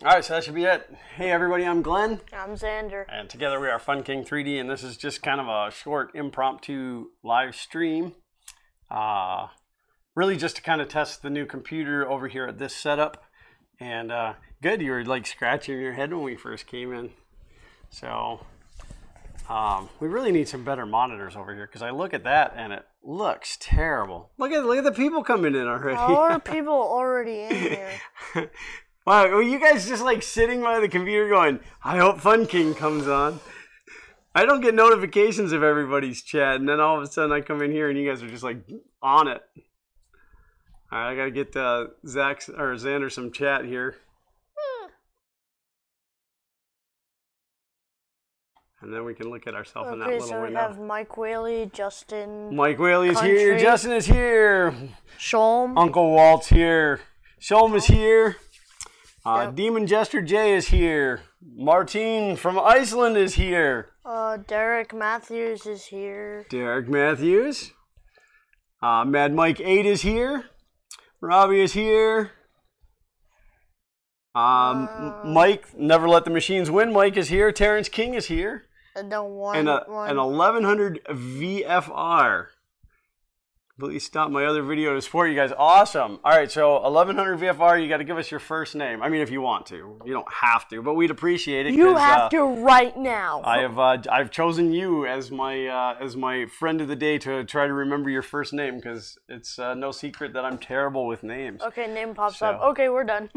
All right, so that should be it. Hey, everybody, I'm Glenn. I'm Xander. And together we are Fun King 3D, and this is just kind of a short impromptu live stream. Really just to kind of test the new computer over here at this setup. And good, you were like scratching your head when we first came in. So we really need some better monitors over here because I look at that and it looks terrible. Look at the people coming in already. How are people already in here? Wow, are you guys just like sitting by the computer going, I hope Fun King comes on? I don't get notifications of everybody's chat, and then all of a sudden I come in here and you guys are just like on it. All right, I gotta get Xander some chat here. And then we can look at ourselves in that little window. Okay, so we have Mike Whaley, Justin. Mike Whaley is here. Justin is here. Sholm. Uncle Walt's here. Sholm is here. Demon Jester J is here. Martine from Iceland is here. Derek Matthews is here. Derek Matthews. Mad Mike 8 is here. Robbie is here. Mike, Never Let the Machines Win. Mike is here. Terrence King is here. And an 1100 VFR. Completely stopped my other video to support you guys. Awesome. All right, so 1100 VFR, you got to give us your first name. I mean, if you want to. You don't have to, but we'd appreciate it. You have to right now. I've chosen you as my friend of the day to try to remember your first name because it's no secret that I'm terrible with names. Okay, name pops up. Okay, we're done.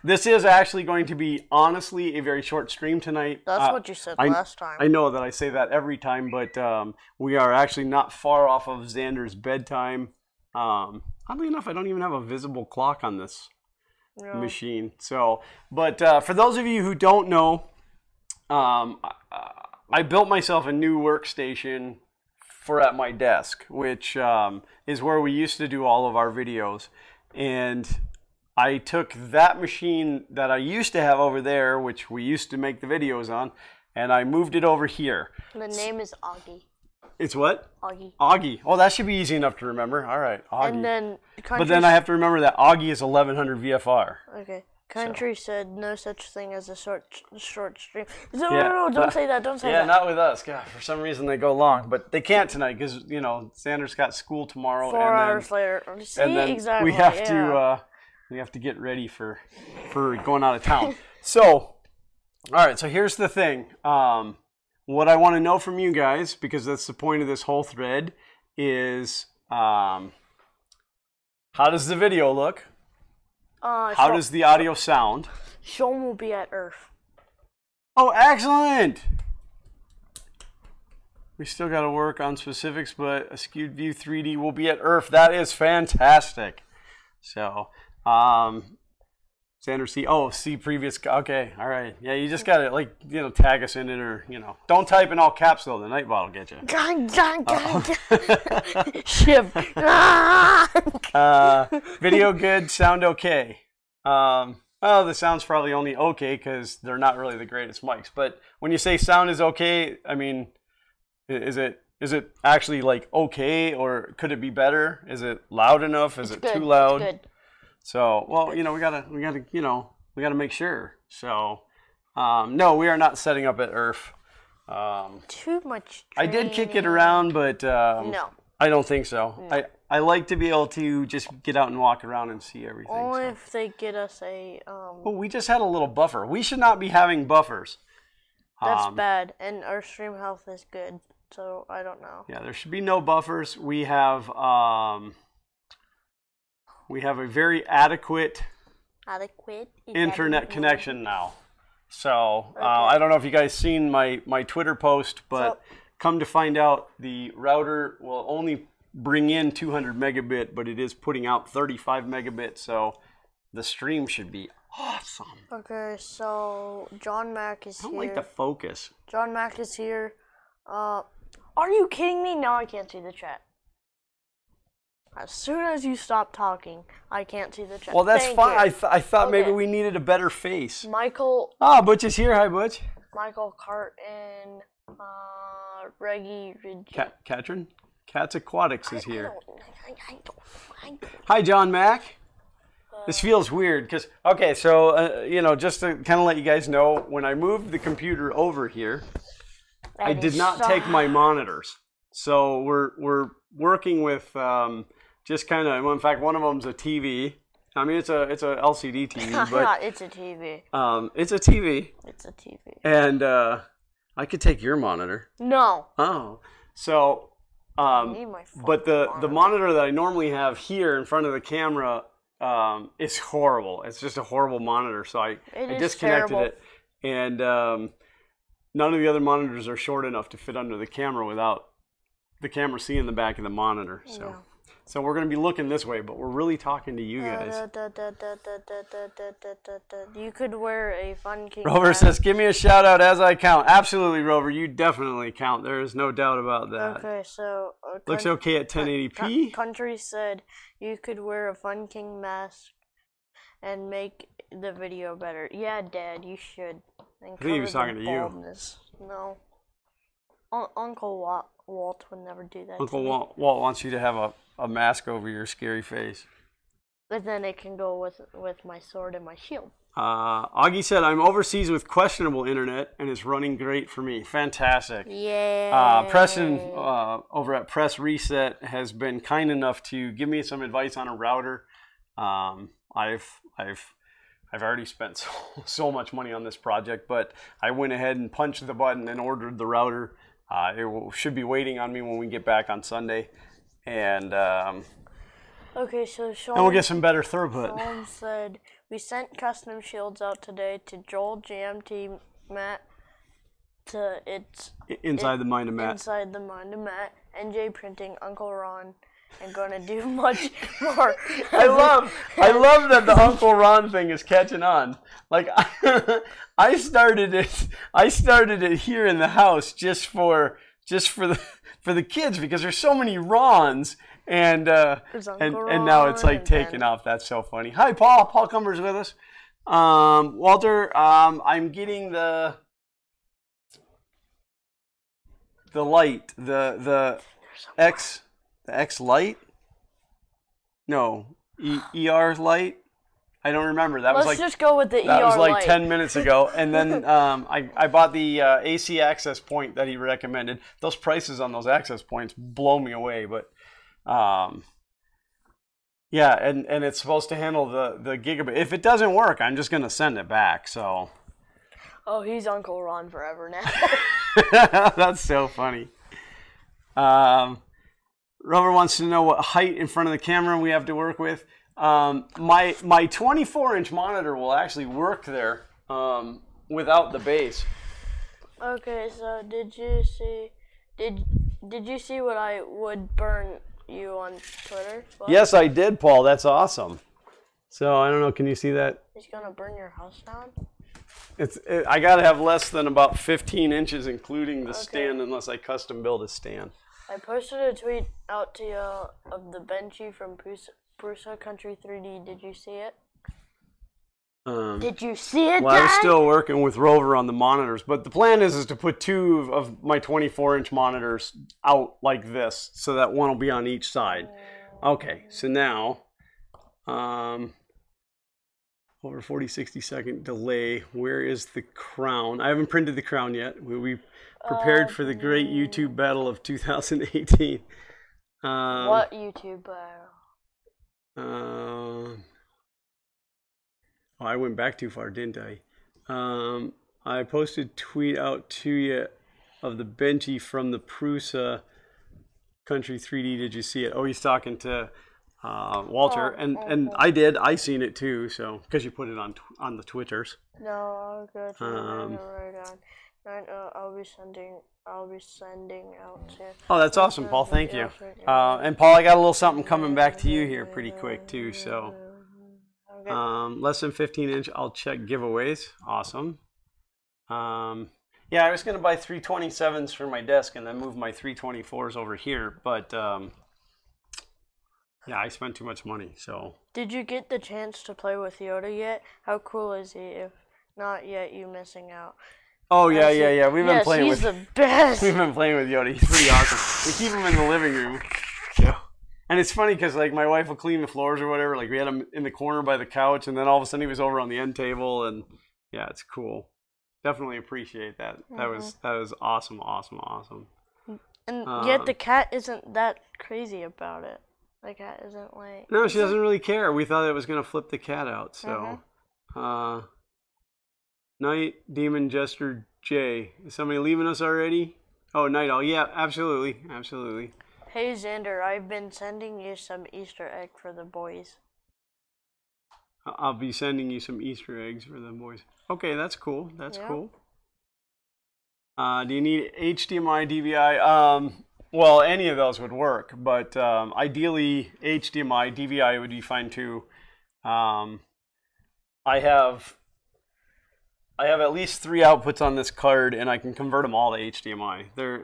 This is actually going to be, honestly, a very short stream tonight. That's what you said last time. I know that I say that every time, but we are actually not far off of Xander's bedtime. Oddly enough, I don't even have a visible clock on this machine. So, but for those of you who don't know, I built myself a new workstation for at my desk, which is where we used to do all of our videos. And I took that machine that I used to have over there, which we used to make the videos on, and I moved it over here. The name is Augie. It's what? Augie. Augie. Oh, that should be easy enough to remember. All right, Augie. And then but then I have to remember that Augie is 1100 VFR. Okay. Country said no such thing as a short stream. No, don't say that. Don't say that. Yeah, not with us. God, for some reason they go long, but they can't tonight because Xander's got school tomorrow. 4 hours later. See, and then exactly. We have to. We have to get ready for going out of town. So, all right, so here's the thing. What I want to know from you guys, because that's the point of this whole thread, is how does the video look? How does the audio sound? Sean will be at Earth. Oh, excellent! We still got to work on specifics, but a skewed view 3D will be at Earth. That is fantastic. So... Xander, see previous, okay, all right. Yeah, you just gotta, tag us in it or, Don't type in all caps, though. The Nightbot will get you. Ship. Video good, sound okay. Well, the sound's probably only okay because they're not really the greatest mics. But when you say sound is okay, I mean, is it actually, okay, or could it be better? Is it loud enough? Is it too loud? It's good. So, well, we gotta make sure. So, no, we are not setting up at Earth. Too much training. I did kick it around, but no, I don't think so. No. I like to be able to just get out and walk around and see everything. Only if they get us a. Well, we just had a little buffer. We should not be having buffers. That's bad, and our stream health is good, so I don't know. Yeah, there should be no buffers. We have a very adequate internet connection now. So okay. I don't know if you guys seen my Twitter post, but come to find out, the router will only bring in 200 megabit, but it is putting out 35 megabit. So the stream should be awesome. Okay, so John Mack is here. I don't like the focus. John Mack is here. Are you kidding me? Now I can't see the chat. As soon as you stop talking, I can't see the chat. Well, that's fine. I thought maybe we needed a better face. Michael. Ah, Butch is here. Hi, Butch. Michael Cart and Reggie. Katrin? Cats Aquatics is here. I don't. Hi, John Mack. This feels weird because, okay, so, you know, just to kind of let you guys know, when I moved the computer over here, I did not take my monitors. So we're working with just kind of, well, in fact, one of them's a TV. I mean, it's a LCD TV, but it's a TV. It's a TV. It's a TV. And I could take your monitor. No. Oh, so but the monitor that I normally have here in front of the camera is horrible. It's just a horrible monitor. So I disconnected it, and none of the other monitors are short enough to fit under the camera without the camera seeing the back of the monitor. So. Yeah. So we're going to be looking this way, but we're really talking to you guys. You could wear a Fun King Rover mask. says, give me a shout out as I count. Absolutely, Rover. You definitely count. There is no doubt about that. Okay, so... Looks okay at 1080p. Country said you could wear a Fun King mask and make the video better. Yeah, Dad, you should. I think he was talking to you. No. Uncle Walt would never do that. Uncle Walt wants you to have a mask over your scary face. But then it can go with my sword and my shield. Augie said, I'm overseas with questionable internet and it's running great for me. Fantastic. Yeah. Preston over at Press Reset has been kind enough to give me some advice on a router. I've already spent so much money on this project, but I went ahead and punched the button and ordered the router. Should be waiting on me when we get back on Sunday. And okay, so Sean, and we'll get some better throughput. Sean said we sent custom shields out today to Joel, GMT, Matt, Inside the Mind of Matt, NJ Printing, Uncle Ron, and gonna do much more. I love that the Uncle Ron thing is catching on. Like I started it here in the house just for the kids because there's so many Rons and now it's like taking off. That's so funny. Hi Paul. Paul Cumber's with us. Walter, I'm getting the light, the X light? No, ER light. I don't remember. Let's just go with the ER light. That was like 10 minutes ago. And then I bought the AC access point that he recommended. Those prices on those access points blow me away. But yeah, and it's supposed to handle the gigabit. If it doesn't work, I'm just going to send it back. So. Oh, he's Uncle Ron forever now. That's so funny. Rover wants to know what height in front of the camera we have to work with. My 24-inch monitor will actually work there without the base. Okay, so did you see what I would burn you on Twitter? What? Yes, I did, Paul. That's awesome. So I don't know. Can you see that? He's gonna burn your house down. I gotta have less than about 15 inches, including the stand, unless I custom build a stand. I posted a tweet out to you of the Benchy from Prusa Country 3D. Did you see it? Did you see it, Well, Dad? I was still working with Rover on the monitors, but the plan is to put two of my 24-inch monitors out like this, so that one will be on each side. Okay, so now, over 40, 60 second delay. Where is the crown? I haven't printed the crown yet. We prepared for the great YouTube battle of 2018. What YouTube battle? I went back too far, didn't I? I posted a tweet out to you of the Benchy from the Prusa Country 3D. Did you see it? Oh, he's talking to Walter, and I did. I seen it too. So because you put it on the Twitters. No, good. Right on. I'll be sending out to. Oh, that's awesome, Paul. Thank you. And Paul, I got a little something coming back to you here pretty quick too. So. Less than 15 inch, I'll check giveaways. Awesome. Yeah, I was going to buy 327s for my desk and then move my 324s over here, but yeah, I spent too much money. So. Did you get the chance to play with Yoda yet? How cool is he? If not yet, you missing out. Oh yeah. We've been playing with. He's the best. We've been playing with Yoda. He's pretty awesome. We keep him in the living room. So. And it's funny because like my wife will clean the floors or whatever. Like we had him in the corner by the couch, and then all of a sudden he was over on the end table, and yeah, it's cool. Definitely appreciate that. That was awesome. And yet the cat isn't that crazy about it. The cat isn't like... No, she doesn't really care. We thought it was going to flip the cat out, so... Night Demon Jester J. Is somebody leaving us already? Oh, Night Owl. Yeah, absolutely. Hey, Xander, I've been sending you some Easter egg for the boys. I'll be sending you some Easter eggs for the boys. Okay, that's cool. That's cool. Do you need HDMI, DVI? Well, any of those would work, but ideally HDMI, DVI would be fine too. I have at least 3 outputs on this card, and I can convert them all to HDMI. They're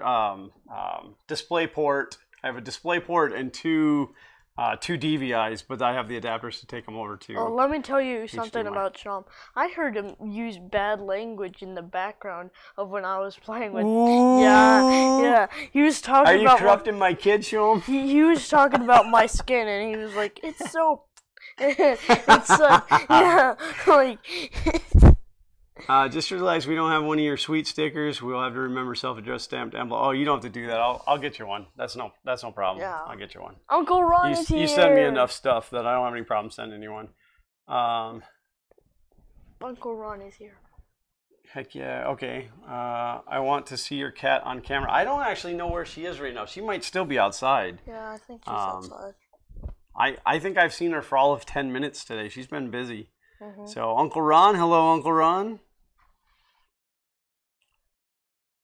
DisplayPort. I have a DisplayPort and two DVIs, but I have the adapters to take them over to. Oh, let me tell you something about Chom. I heard him use bad language in the background of when I was playing with. Ooh. Yeah. He was talking about. Are you corrupting my kid, Chom? He was talking about my skin, and he was like, "It's so." It's like. Just realized we don't have one of your sweet stickers. We'll have to remember self-addressed stamped envelope. Oh, you don't have to do that. I'll get you one. That's no problem. Yeah. I'll get you one. Uncle Ron is here. You send me enough stuff that I don't have any problem sending you one. Uncle Ron is here. Heck yeah. Okay. I want to see your cat on camera. I don't actually know where she is right now. She might still be outside. Yeah, I think she's outside. I think I've seen her for all of 10 minutes today. She's been busy. So Uncle Ron, hello, Uncle Ron.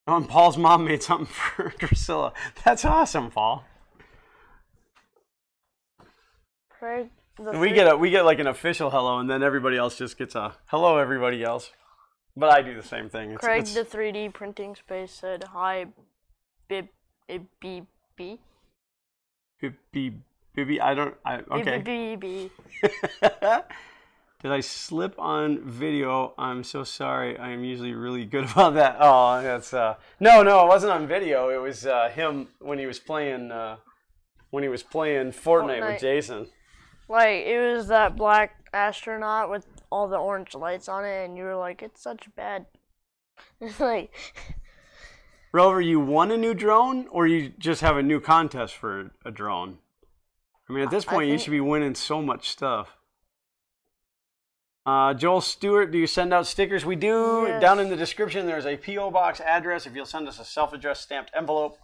Oh, and Paul's mom made something for Drusilla. That's awesome, Paul. Craig, we get like an official hello, and then everybody else just gets a hello, everybody else. But I do the same thing. Craig, the 3D printing space said hi, Bibby. Bibby, okay. Bibby. Did I slip on video? I'm so sorry. I am usually really good about that. Oh, that's no, it wasn't on video. It was him when he was playing Fortnite with Jason. Like it was that black astronaut with all the orange lights on it, and you were like, "It's such bad." It's like, Rover, you won a new drone, or you just have a new contest for a drone? I mean, at this point, you should be winning so much stuff. Joel Stewart, do you send out stickers? We do. Yes. Down in the description, there's a P.O. Box address. If you'll send us a self-addressed stamped envelope,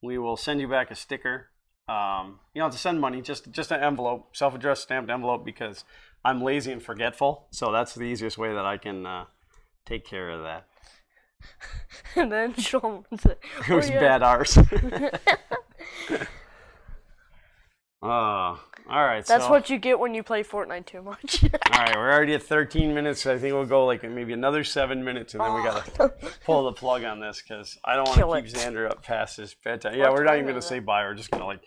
we will send you back a sticker. You don't have to send money, just an envelope, self-addressed stamped envelope, because I'm lazy and forgetful. So that's the easiest way that I can take care of that. And then Joel said, it was bad ours. All right. That's what you get when you play Fortnite too much. All right, we're already at 13 minutes. I think we'll go like maybe another 7 minutes, and then we gotta pull the plug on this because I don't want to keep Xander up past his bedtime. Yeah, we're not even gonna say bye. We're just gonna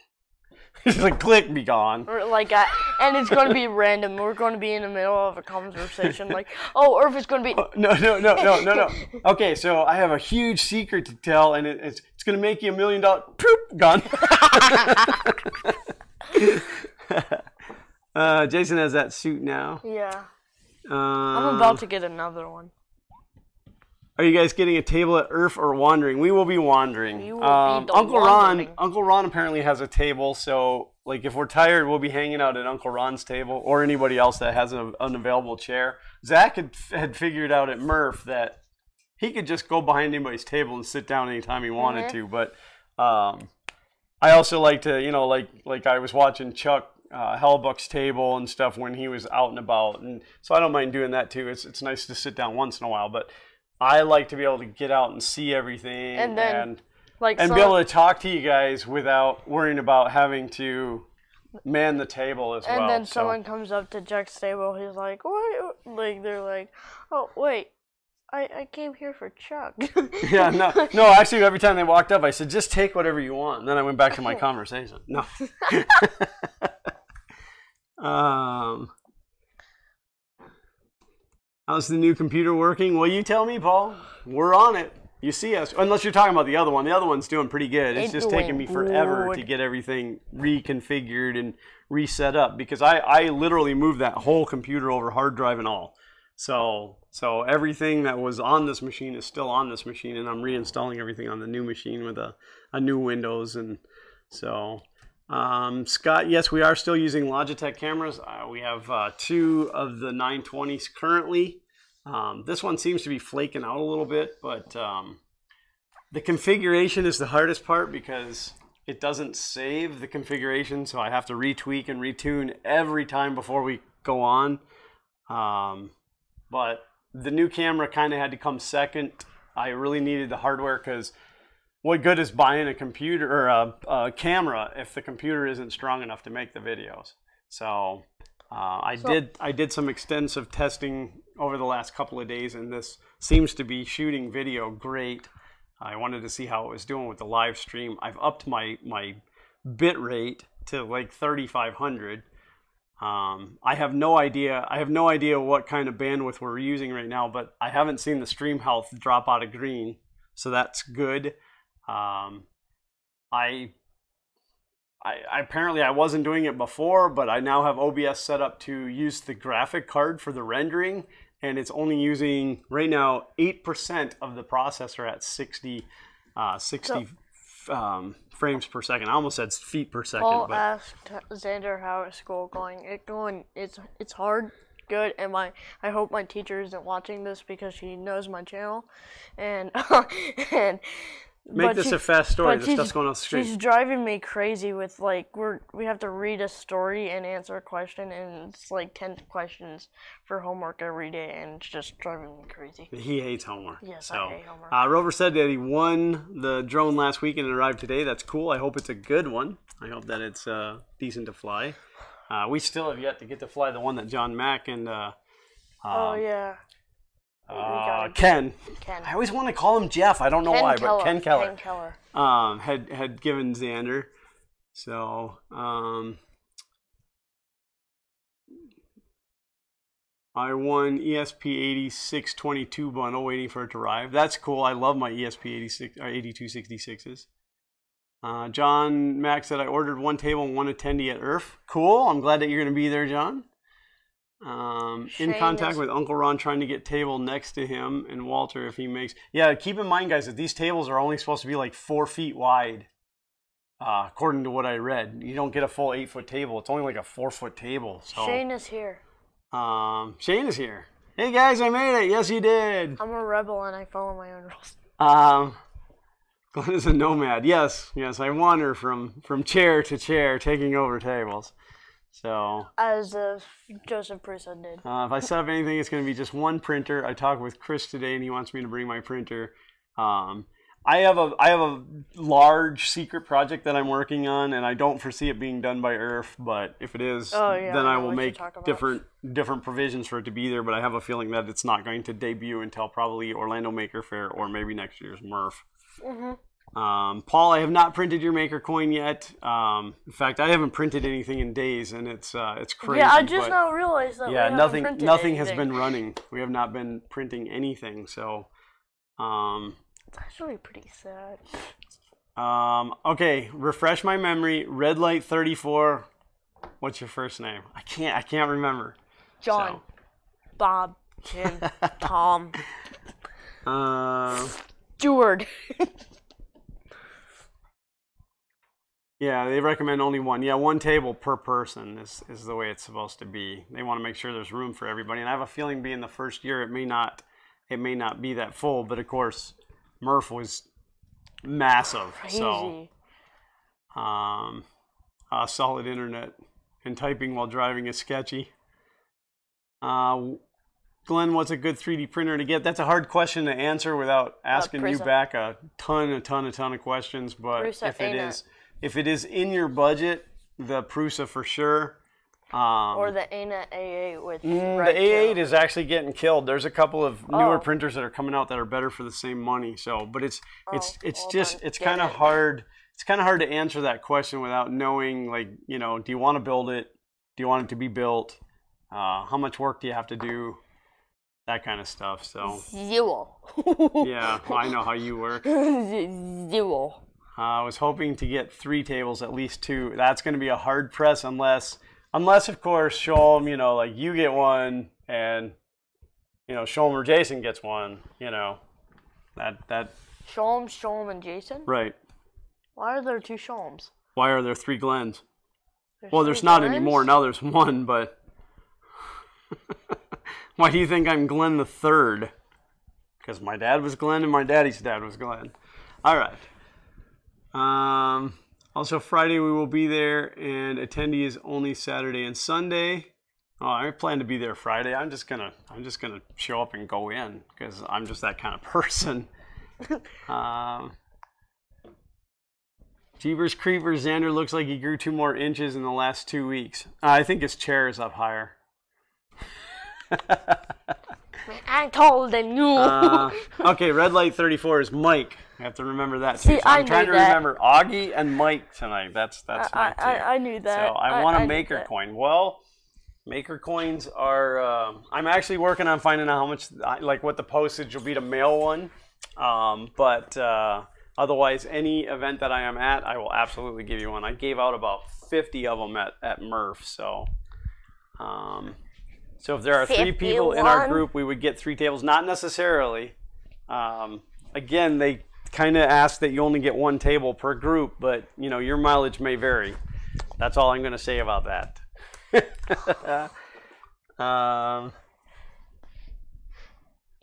just like click, be gone. Or and it's gonna be random. We're gonna be in the middle of a conversation, like, or if it's gonna be. No. Okay, so I have a huge secret to tell, and it's gonna make you $1 million. Poop, gone. Jason has that suit now. Yeah. I'm about to get another one. Are you guys getting a table at Earth or wandering? We will be wandering. You will be Uncle Ron apparently has a table, so like if we're tired, we'll be hanging out at Uncle Ron's table or anybody else that has an available chair. Zach had figured out at Murph that he could just go behind anybody's table and sit down anytime he wanted to, but I also like to, like I was watching Chuck Hellbuck's table and stuff when he was out and about, and so I don't mind doing that too. It's nice to sit down once in a while, but I like to be able to get out and see everything and be able to talk to you guys without worrying about having to man the table as well. And then someone comes up to Chuck's table, he's like, "What?" Like they're like, "Oh wait, I came here for Chuck." Yeah, no. Actually, every time they walked up, I said, "Just take whatever you want." And then I went back to my conversation. No. How's the new computer working? Well, you tell me, Paul. We're on it. You see us, unless you're talking about the other one. The other one's doing pretty good. It's just taking me forever to get everything reconfigured and reset up because I literally moved that whole computer over, hard drive and all. So everything that was on this machine is still on this machine, and I'm reinstalling everything on the new machine with a new Windows. And so, Scott, yes, we are still using Logitech cameras. We have 2 of the 920s currently. This one seems to be flaking out a little bit, but the configuration is the hardest part because it doesn't save the configuration, so I have to retweak and retune every time before we go on. But the new camera kind of had to come second. I really needed the hardware because what good is buying a computer or a camera if the computer isn't strong enough to make the videos? So I did some extensive testing over the last couple of days, and this seems to be shooting video great. I wanted to see how it was doing with the live stream. I've upped my bit rate to like 3,500. I have no idea what kind of bandwidth we're using right now, but I haven't seen the stream health drop out of green, so that's good. Apparently I wasn't doing it before, but I now have OBS set up to use the graphic card for the rendering, and it's only using right now 8% of the processor at 60 frames per second. I almost said feet per second. Paul asked Xander how is school going. It's hard, good, and I hope my teacher isn't watching this because she knows my channel, and Make this a fast story. This stuff's going off the screen. She's driving me crazy with we have to read a story and answer a question, and it's like 10 questions for homework every day, and it's just driving me crazy. He hates homework. Yes, I hate homework. Rover said that he won the drone last week and it arrived today. That's cool. I hope it's a good one. I hope that it's decent to fly. We still have yet to get to fly the one that John Mack and oh yeah. Ken. I always want to call him Jeff. I don't know why, but Ken Keller. Had given Xander. So I won ESP8622 bundle, waiting for it to arrive. That's cool. I love my ESP8266s. John Mack said I ordered 1 table and 1 attendee at IRF. Cool. I'm glad that you're going to be there, John. In contact with Uncle Ron, trying to get table next to him, and Walter if he makes. Yeah, keep in mind, guys, that these tables are only supposed to be like 4 feet wide, according to what I read. You don't get a full 8-foot table. It's only like a 4-foot table. So Shane is here. Shane is here. Hey guys, I made it. Yes, you did. I'm a rebel and I follow my own rules. Glenn is a nomad. Yes, I wander from chair to chair, taking over tables. So, as Joseph Prusa did. If I set up anything, it's going to be just 1 printer. I talked with Chris today, and he wants me to bring my printer. I have a large secret project that I'm working on, and I don't foresee it being done by IRF. But if it is, then I will make different provisions for it to be there. But I have a feeling that it's not going to debut until probably Orlando Maker Faire or maybe next year's MRF. Mm-hmm. Paul, I have not printed your Maker coin yet. In fact, I haven't printed anything in days, and it's crazy. Yeah, I just now realized that. Yeah, nothing has been running. We have not been printing anything, so. It's actually pretty sad. Okay, refresh my memory. Red Light 34. What's your first name? I can't remember. John, Bob, Jim, Tom. Stewart. Yeah, they recommend only 1. Yeah, 1 table per person is the way it's supposed to be. They want to make sure there's room for everybody. And I have a feeling being the first year, it may not be that full. But of course, Murph was massive. Crazy. So, solid internet and typing while driving is sketchy. Glenn, what's a good 3D printer to get? That's a hard question to answer without asking you back a ton of questions. But if it is in your budget, the Prusa for sure. Or the ANA A8 with the A8 is actually getting killed. There's a couple of newer printers that are coming out that are better for the same money. So, but it's kind of hard. It's kind of hard to answer that question without knowing, like, do you want to build it? Do you want it to be built? How much work do you have to do? that kind of stuff. So 0. Yeah, well, I know how you work. 0. I was hoping to get 3 tables, at least 2. That's going to be a hard press unless of course, Sholm, you know, like you get one and, you know, Sholm or Jason gets one, you know, that. Sholm, and Jason? Right. Why are there 2 Sholms? Why are there 3 Glens? There's not anymore. Now there's 1, but why do you think I'm Glenn the third? Because my dad was Glenn and my daddy's dad was Glenn. All right. Also Friday we will be there, and attendee is only Saturday and Sunday. Oh, I plan to be there Friday. I'm just gonna show up and go in because I'm just that kind of person. Jeepers Creepers, Xander looks like he grew 2 more inches in the last 2 weeks. I think his chair is up higher. I'm taller than you. Okay, red light 34 is Mike. I have to remember that too. See, so I'm I trying knew to that. remember Augie and Mike tonight. That's I knew that. So I want a maker coin. Well, maker coins are. I'm actually working on finding out how much, like, what the postage will be to mail one. But otherwise, any event that I am at, I will absolutely give you one. I gave out about 50 of them at Murph. So if there are 3 people in our group, we would get 3 tables. Not necessarily. Again, they kind of ask that you only get 1 table per group, but you know, your mileage may vary. That's all I'm going to say about that.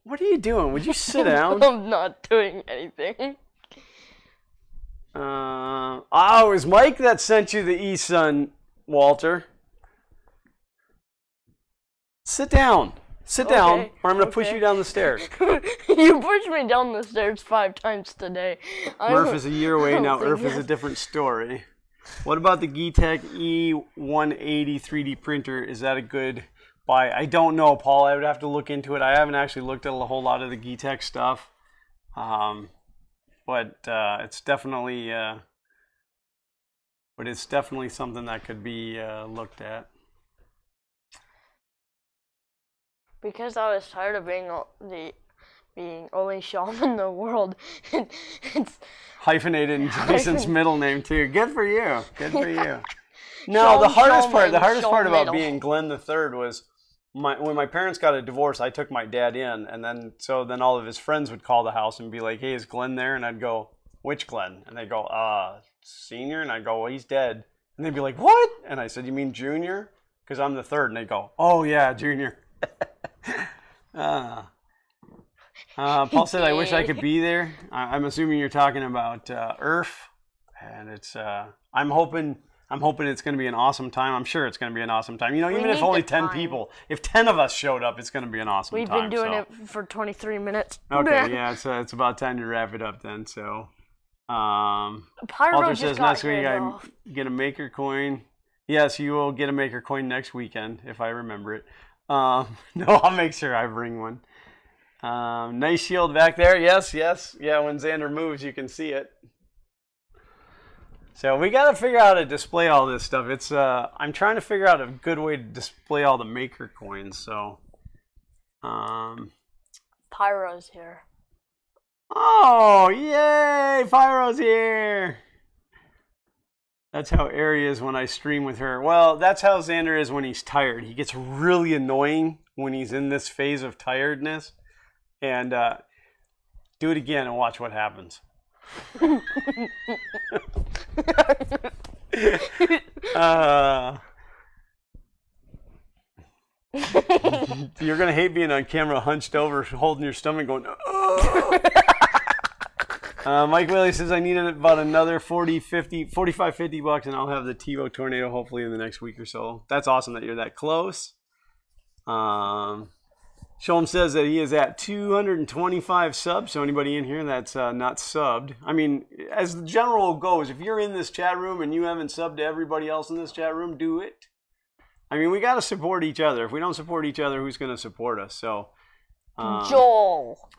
What are you doing? Would you sit down? I'm not doing anything. It was Mike that sent you the eSun, Walter. Sit down. Sit down, or I'm going to push you down the stairs. You pushed me down the stairs 5 times today. Murph is a year away now. Earth is a different story. What about the Geetek E180 3D printer? Is that a good buy? I don't know, Paul. I would have to look into it. I haven't actually looked at a whole lot of the Geetek stuff. But it's definitely something that could be looked at. Because I was tired of being only Sholm in the world. It's hyphenated in Jason's middle name too. Good for you. Good for you. No, the hardest part about being Glenn the third was when my parents got a divorce. I took my dad in, and then all of his friends would call the house and be like, "Hey, is Glenn there?" And I'd go, "Which Glenn?" And they'd go, "Senior." And I'd go, "Well, he's dead." And they'd be like, "What?" And I said, "You mean Junior?" Because I'm the third. And they'd go, "Oh yeah, Junior." Paul said, "I wish I could be there." I'm assuming you're talking about Earth, and it's. I'm hoping it's going to be an awesome time. I'm sure it's going to be an awesome time. You know, even if only 10 people, if 10 of us showed up, it's going to be an awesome time. We've been doing it for 23 minutes. Okay, yeah, it's about time to wrap it up then. So, Pyro Walter just says got next week here, I though. get a maker coin. Yes, you will get a maker coin next weekend if I remember it. No, I'll make sure I bring one. Nice shield back there. Yes. Yeah, when Xander moves, you can see it. So we got to figure out how to display all this stuff. It's I'm trying to figure out a good way to display all the maker coins. So, Pyro's here. Oh, yay! Pyro's here. That's how Ari is when I stream with her. Well, that's how Xander is when he's tired. He gets really annoying when he's in this phase of tiredness. And do it again and watch what happens. You're going to hate being on camera hunched over, holding your stomach going, oh. Mike Willie says, I need about another 45, 50 bucks, and I'll have the TiVo Tornado hopefully in the next week or so. That's awesome that you're that close. Sholm says that he is at 225 subs, so anybody in here that's not subbed. I mean, as the general goes, if you're in this chat room and you haven't subbed to everybody else in this chat room, do it. I mean, we got to support each other. If we don't support each other, who's going to support us? So, Joel.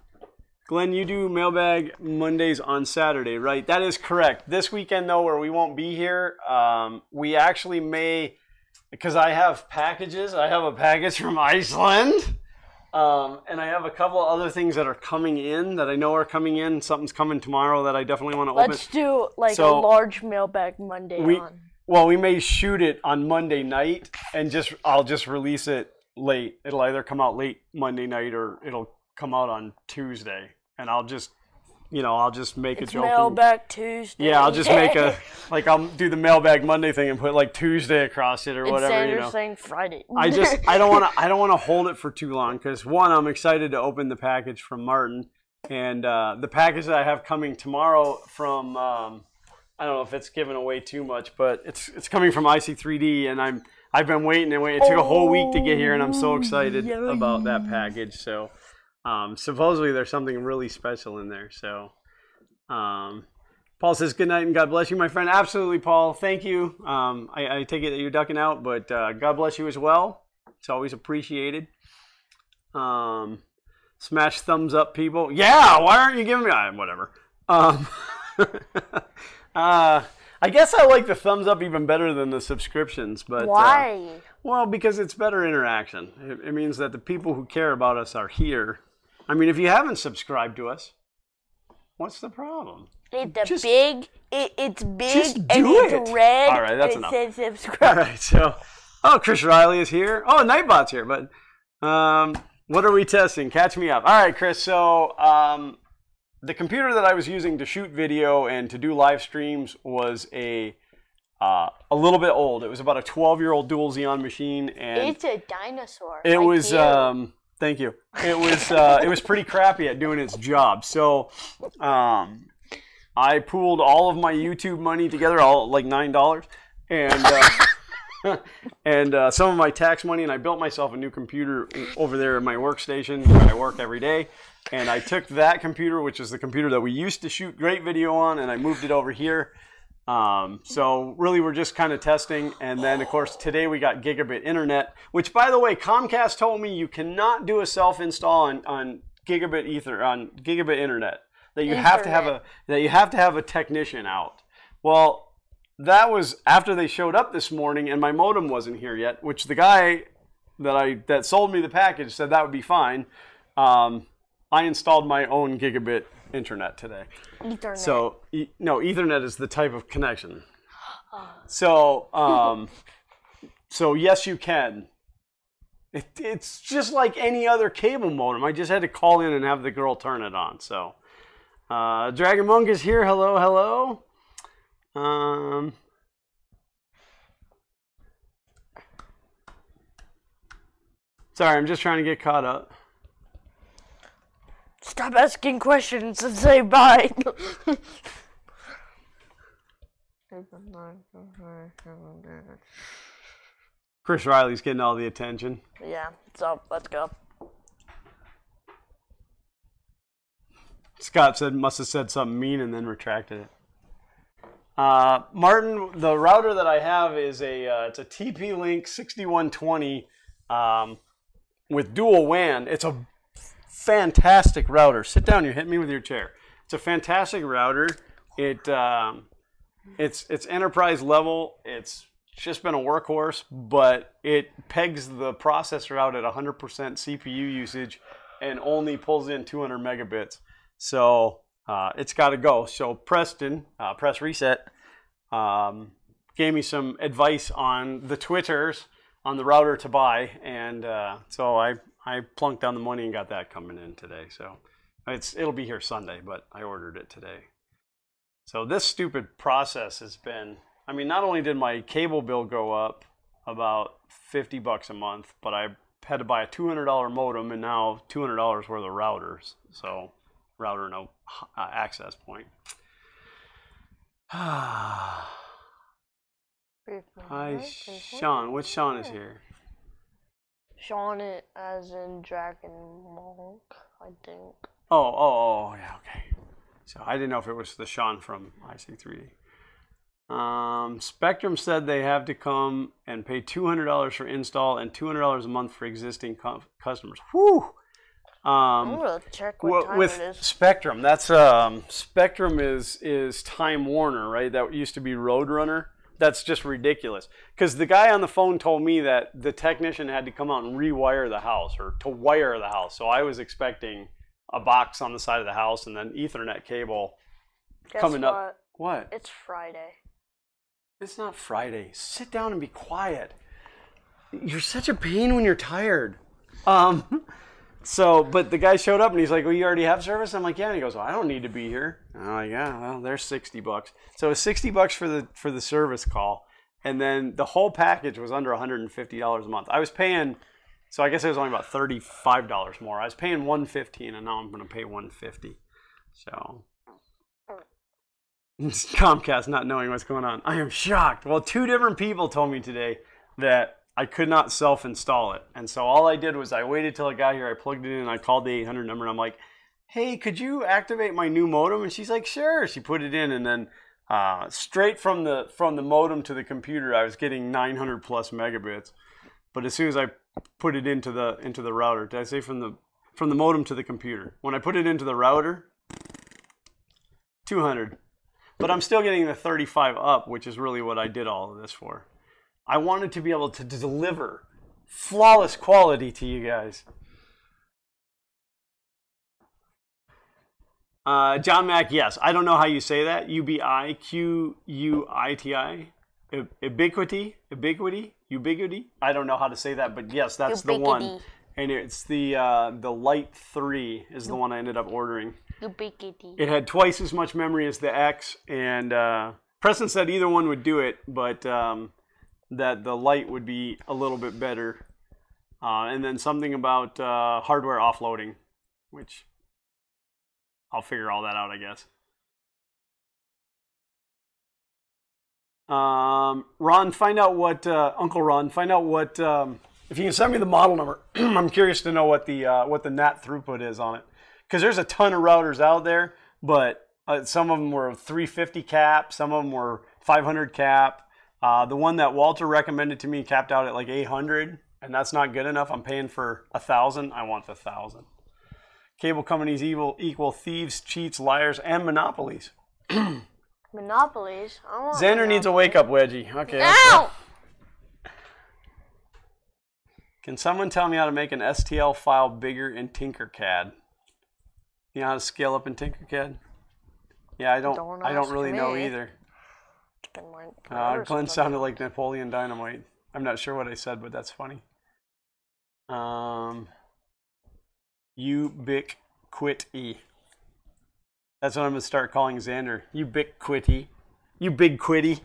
Glenn, you do mailbag Mondays on Saturday, right? That is correct. This weekend, though, where we won't be here, we actually may, because I have packages. I have a package from Iceland. And I have a couple of other things that are coming in that I know are coming in. Something's coming tomorrow that I definitely want to open. Let's do like a large mailbag Monday on. Well, we may shoot it on Monday night and I'll just release it late. It'll either come out late Monday night or it'll come out on Tuesday. And I'll just make a joke. Mailbag Tuesday. Yeah, I'll just make I'll do the mailbag Monday thing and put like Tuesday across it or whatever. Xander's saying Friday. I don't want to hold it for too long because one, I'm excited to open the package from Martin, and the package that I have coming tomorrow from I don't know if it's giving away too much, but it's coming from IC3D, and I've been waiting and waiting. It took a whole week to get here, and I'm so excited about that package. So. Supposedly there's something really special in there. So, Paul says, good night and God bless you, my friend. Absolutely, Paul. Thank you. I take it that you're ducking out, but God bless you as well. It's always appreciated. Smash thumbs up, people. Yeah, why aren't you giving me... whatever. I guess I like the thumbs up even better than the subscriptions. But why? Well, because it's better interaction. It means that the people who care about us are here. I mean, if you haven't subscribed to us, what's the problem? It's big and it's red. All right, that's enough. It says subscribe. All right, so, Chris Riley is here. Oh, Nightbot's here, but what are we testing? Catch me up. All right, Chris, so the computer that I was using to shoot video and to do live streams was a little bit old. It was about a 12-year-old dual Xeon machine, and it's a dinosaur. It was thank you. It was pretty crappy at doing its job. So I pooled all of my YouTube money together, all like $9, and and some of my tax money, and I built myself a new computer over there in my workstation where I work every day. And I took that computer, which is the computer that we used to shoot great video on, and I moved it over here. So really we're just kind of testing, and then of course today we got gigabit internet, which by the way Comcast told me you cannot do a self-install on gigabit internet, that you have to have a technician out. Well, that was after they showed up this morning and my modem wasn't here yet, which the guy that sold me the package said that would be fine. I installed my own gigabit internet today. Ethernet. So, no, Ethernet is the type of connection. So, so yes, you can. It's just like any other cable modem. I just had to call in and have the girl turn it on. So, Dragon Monk is here. Hello, hello. Sorry, I'm just trying to get caught up. Stop asking questions and say bye. Chris Riley's getting all the attention. Yeah, so let's go. Scott must have said something mean and then retracted it. Martin, the router that I have is it's a TP-Link 6120 with dual WAN. It's a fantastic router. Sit down. You hit me with your chair. It's a fantastic router. It's enterprise level. It's just been a workhorse, but it pegs the processor out at 100% CPU usage and only pulls in 200 megabits. So it's got to go. So Preston, Press Reset, gave me some advice on the Twitters on the router to buy, and so I plunked down the money and got that coming in today. So it'll be here Sunday, but I ordered it today. So this stupid process has been, I mean, not only did my cable bill go up about $50 a month, but I had to buy a $200 modem and now $200 worth of routers. So router, no access point. Hi, Sean. Which Sean is here? Sean as in Dragon Monk, I think. Oh, yeah, okay. So I didn't know if it was the Sean from IC3D. Spectrum said they have to come and pay $200 for install and $200 a month for existing customers. Whew! I'm gonna check what time with it is. Spectrum, that's Spectrum is Time Warner, right? That used to be Roadrunner. That's just ridiculous. Because the guy on the phone told me that the technician had to come out and rewire the house or to wire the house. So I was expecting a box on the side of the house and then Ethernet cable coming up. What? It's Friday. It's not Friday. Sit down and be quiet. You're such a pain when you're tired. So, but the guy showed up and he's like, well, you already have service? I'm like, yeah. And he goes, well, I don't need to be here. I'm like, yeah, well, there's $60. So it was $60 for the service call. And then the whole package was under $150 a month. I was paying, so I guess it was only about $35 more. I was paying $115 and now I'm going to pay $150. So Comcast not knowing what's going on. I am shocked. Well, 2 different people told me today that I could not self-install it. And so all I did was I waited till it got here, I plugged it in, and I called the 800 number, and I'm like, hey, could you activate my new modem? And she's like, sure. She put it in, and then straight from the modem to the computer, I was getting 900 plus megabits. But as soon as I put it into the router, did I say from the modem to the computer? When I put it into the router, 200. But I'm still getting the 35 up, which is really what I did all of this for. I wanted to be able to deliver flawless quality to you guys. John Mack, yes. I don't know how you say that. UBIQUITI. Ubiquity. I don't know how to say that, but yes, that's the one. And it's the Lite 3 is the one I ended up ordering. Ubiquity. It had twice as much memory as the X, and Preston said either one would do it, but that the Lite would be a little bit better. And then something about hardware offloading, which I'll figure all that out, I guess. Ron, find out what, Uncle Ron, find out what, if you can send me the model number, I'm curious to know what the NAT throughput is on it. Because there's a ton of routers out there, but some of them were 350 cap, some of them were 500 cap. The one that Walter recommended to me capped out at like 800, and that's not good enough. I'm paying for 1,000. I want the 1,000. Cable companies equal thieves, cheats, liars, and monopolies. Monopolies? Xander needs a wake-up wedgie. Okay. Ow! Can someone tell me how to make an STL file bigger in Tinkercad? You know how to scale up in Tinkercad? Yeah, I don't really know either. Glenn sounded like Napoleon Dynamite. I'm not sure what I said, but that's funny. Ubiquity. That's what I'm going to start calling Xander. Ubiquity. You big quitty.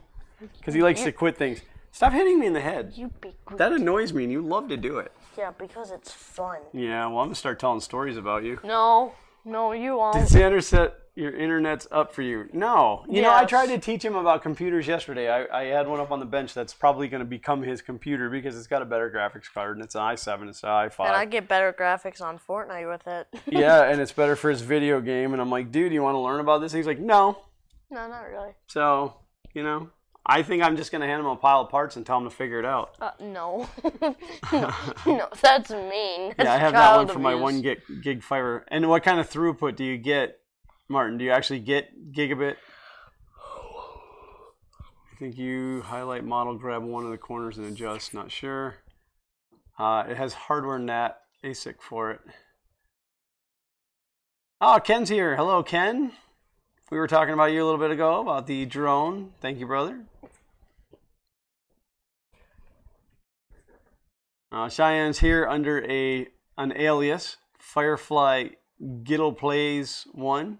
Because he likes to quit things. Stop hitting me in the head. Ubiquity. That annoys me, and you love to do it. Yeah, because it's fun. Yeah, well, I'm going to start telling stories about you. No, you won't. Did Xander set your internet's up for you? No. You know, I tried to teach him about computers yesterday. I had one up on the bench that's probably going to become his computer because it's got a better graphics card, and it's an i7, it's an i5. And I get better graphics on Fortnite with it. Yeah, and it's better for his video game. And I'm like, dude, you want to learn about this? And he's like, no. No, not really. So, you know, I think I'm just going to hand him a pile of parts and tell him to figure it out. No. No, that's mean. That's yeah, I have that one for my 1 gig fiber. And what kind of throughput do you get, Martin? Do you actually get gigabit? I think you highlight model, grab one of the corners and adjust. Not sure. It has hardware NAT ASIC for it. Oh, Ken's here. Hello, Ken. We were talking about you a little bit ago about the drone. Thank you, brother. Cheyenne's here under an alias, Firefly Giddle Plays 1.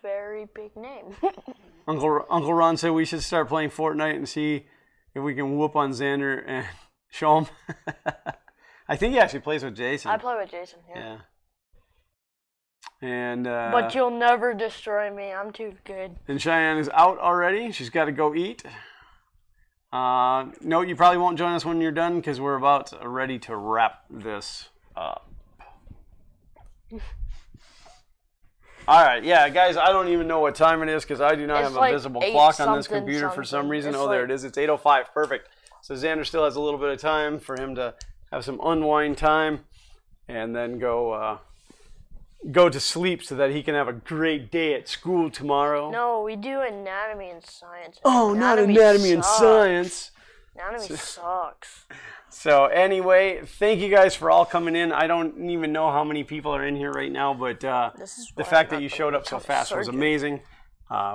Very big name. Uncle Ron said we should start playing Fortnite and see if we can whoop on Xander and show him. I think he actually plays with Jason. I play with Jason, yeah. And but you'll never destroy me. I'm too good. And Cheyenne is out already. She's got to go eat. No, you probably won't join us when you're done because we're about ready to wrap this up. All right, yeah, guys, I don't even know what time it is because I do not have a visible clock on this computer for some reason. Oh, there it is. It's 8:05. Perfect. So Xander still has a little bit of time for him to have some unwind time and then go go to sleep so that he can have a great day at school tomorrow. No, we do anatomy and science. Oh, not anatomy and science. Anatomy sucks. So anyway, thank you guys for all coming in. I don't even know how many people are in here right now, but the fact that you showed up so fast was amazing.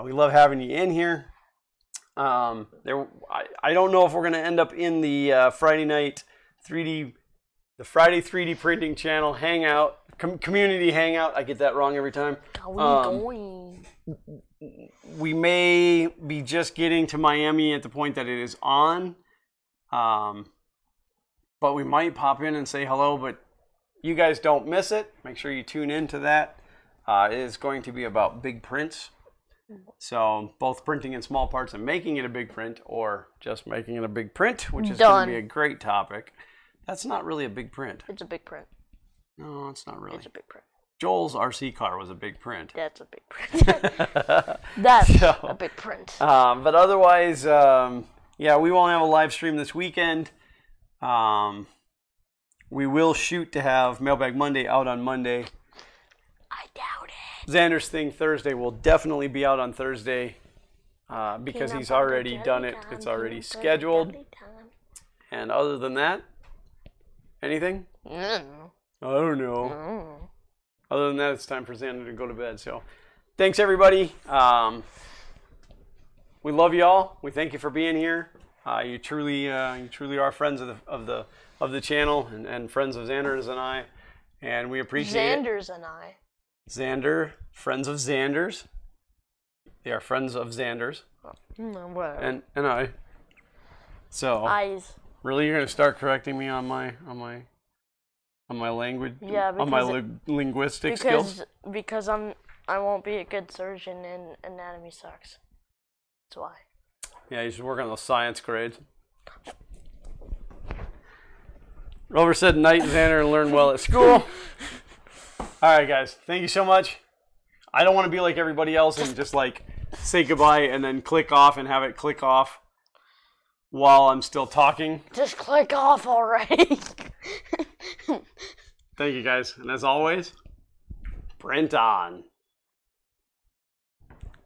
We love having you in here. I don't know if we're going to end up in the Friday night 3D, the Friday 3D printing channel hangout, community hangout. I get that wrong every time. We may be just getting to Miami at the point that it is on. But we might pop in and say hello, but you guys don't miss it. Make sure you tune into that. It is going to be about big prints. So both printing in small parts and making it a big print, or just making it a big print, which is going to be a great topic. That's not really a big print. It's a big print. No, it's not really. It's a big print. Joel's RC car was a big print. That's a big print. That's a big print. But otherwise, yeah, we won't have a live stream this weekend. We will shoot to have Mailbag Monday out on Monday. I doubt it. Xander's Thing Thursday will definitely be out on Thursday because he's already done it. It's already scheduled. And other than that, anything? I don't know. Other than that, it's time for Xander to go to bed. So thanks, everybody. We love you all. We thank you for being here. You truly are friends of the channel and friends of Xander's and I, and we appreciate Xander's and I. Xander, friends of Xander's. They are friends of Xander's. Whatever. And I. So. Eyes. Really, you're gonna start correcting me on my language? Yeah, on my linguistic skills. Because I won't be a good surgeon and anatomy sucks. That's why. Yeah, you should work on those science grades. Rover said night, Xander, and learn well at school. All right, guys. Thank you so much. I don't want to be like everybody else and just like say goodbye and then click off and have it click off while I'm still talking. Just click off already. Thank you, guys. And as always, print on.